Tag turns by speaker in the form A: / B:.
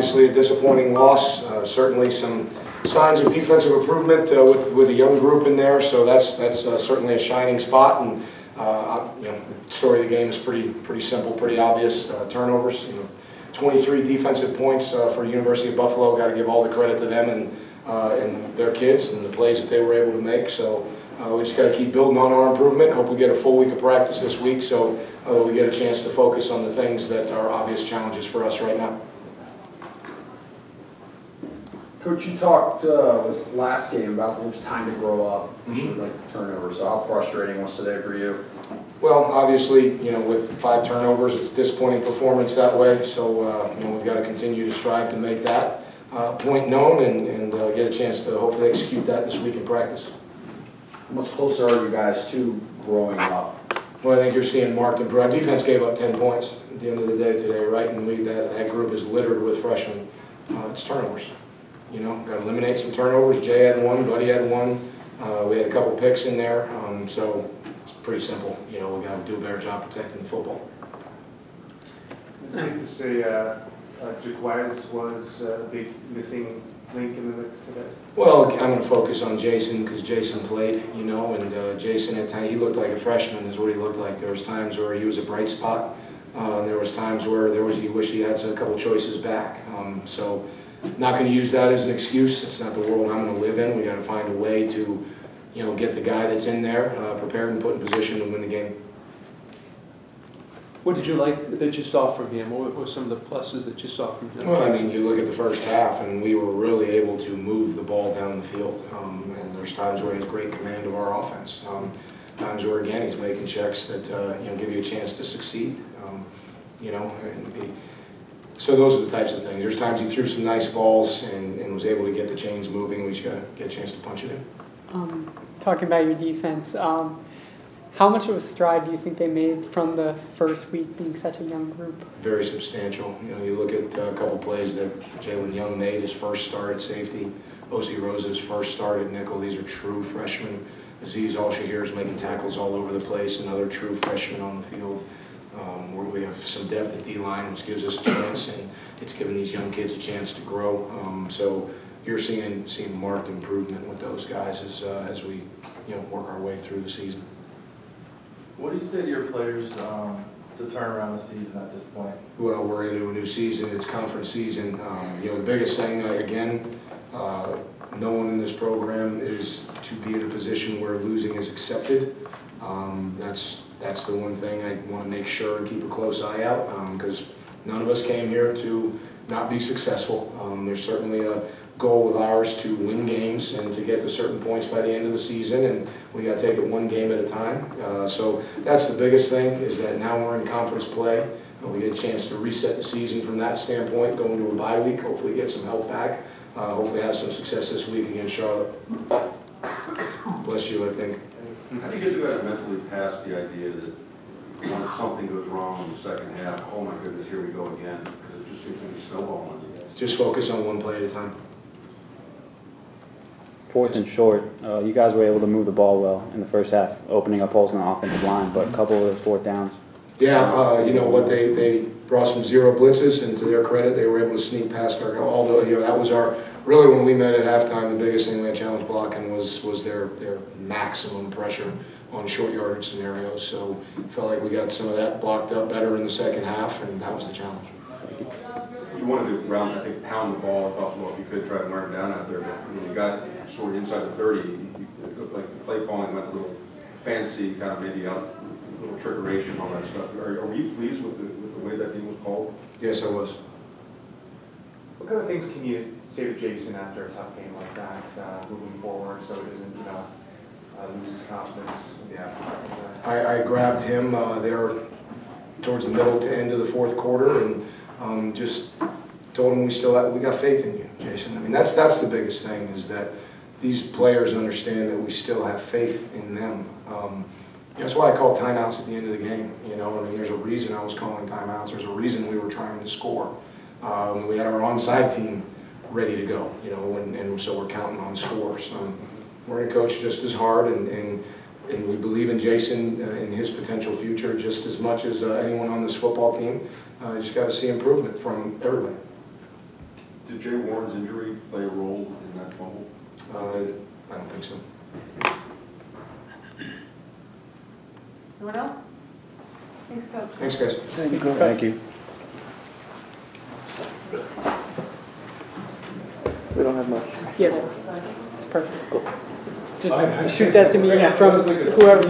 A: obviously a disappointing loss. Certainly some signs of defensive improvement with a young group in there, so that's certainly a shining spot. And you know, the story of the game is pretty simple, pretty obvious. Turnovers. 23 defensive points for University of Buffalo. Got to give all the credit to them and their kids and the plays that they were able to make. So we just got to keep building on our improvement. Hope we get a full week of practice this week, so we get a chance to focus on the things that are obvious challenges for us right now.
B: Coach, you talked last game about it was time to grow up, like turnovers. So how frustrating was today for you?
A: Well, obviously, with 5 turnovers, it's a disappointing performance that way. So, we've got to continue to strive to make that point known and get a chance to hopefully execute that this week in practice.
B: How much closer are you guys to growing up?
A: Well, I think you're seeing marked improvement. Our defense gave up 10 points at the end of the day today, right? And that group is littered with freshmen. It's turnovers. Got to eliminate some turnovers. Jay had 1, Buddy had 1. We had a couple picks in there, so it's pretty simple. We got to do a better job protecting the football.
C: It's safe to say Jaquez was a big missing link in the mix today.
A: Well, I'm going to focus on Jason because Jason played, and Jason at times he looked like a freshman is what he looked like. There was times where he was a bright spot, and there was times where he wished he had a couple choices back. So. Not going to use that as an excuse. It's not the world I'm going to live in. We got to find a way to, get the guy that's in there prepared and put in position to win the game.
D: What did you like that you saw from him? What were some of the pluses that you saw from him?
A: Well, I mean, you look at the first half, and we were really able to move the ball down the field. And there's times where he has great command of our offense. Times where, again, he's making checks that give you a chance to succeed. So those are the types of things. There's times he threw some nice balls and was able to get the chains moving. We just got to get a chance to punch it in.
E: Talking about your defense, how much of a stride do you think they made from the first week being such a young group? Very substantial. You look at a couple plays that Jalen Young made, his first start at safety. O.C. Rose's first start at nickel. These are true freshmen. Aziz Al-Shahir is making tackles all over the place, another true freshman on the field. Where we have some depth at D-line, which gives us a chance, and it's given these young kids a chance to grow. So you're seeing marked improvement with those guys as we work our way through the season.
F: What do you say to your players to turn around the season at this point?
A: Well, we're into a new season. It's conference season. The biggest thing, again, no one in this program is to be in a position where losing is accepted. That's the one thing I want to make sure and keep a close eye out because none of us came here to not be successful. There's certainly a goal with ours to win games and to get to certain points by the end of the season, and we got to take it one game at a time. So that's the biggest thing is that now we're in conference play. We get a chance to reset the season from that standpoint, go into a bye week, hopefully get some help back, hopefully have some success this week against Charlotte. Bless you, I think.
G: How do you get you guys mentally past the idea that when something goes wrong in the second half, oh my goodness, here we go again? Because it just seems to be snowballing.
A: Just focus on one play at a time.
H: 4th and short, you guys were able to move the ball well in the first half, opening up holes in the offensive line, but a couple of those 4th downs.
A: Yeah, you know what, they brought some zero blitzes, and to their credit, they were able to sneak past our goal. Although, that was really when we met at halftime, the biggest thing we had challenge blocking was their maximum pressure on short yardage scenarios. So felt like we got some of that blocked up better in the second half, and that was the challenge.
G: You wanted to pound the ball at Buffalo if you could, try to wear them down out there, but when you got sort of inside the 30, it looked like the play calling went a little fancy, kind of maybe out, a little trickeration, all that stuff. Are you pleased with the way that game was called?
A: Yes, I was.
C: What kind of things can you say to Jason after a tough game like that, moving forward, so it doesn't, lose his confidence?
A: Yeah, I grabbed him there towards the middle to end of the 4th quarter, and just told him we got faith in you, Jason. I mean, that's the biggest thing is that these players understand that we still have faith in them. That's why I called timeouts at the end of the game. I mean, there's a reason I was calling timeouts. There's a reason we were trying to score. We had our onside team ready to go, and so we're counting on scores. We're going to coach just as hard, and we believe in Jason in his potential future just as much as anyone on this football team. Just got to see improvement from everybody.
G: Did Jay Warren's injury play a role in that fumble?
A: I don't think so.
I: Anyone else? Thanks, Coach.
A: Thanks, guys.
H: Thank you.
D: We don't have much.
E: Yes, perfect. Just shoot that to me from whoever.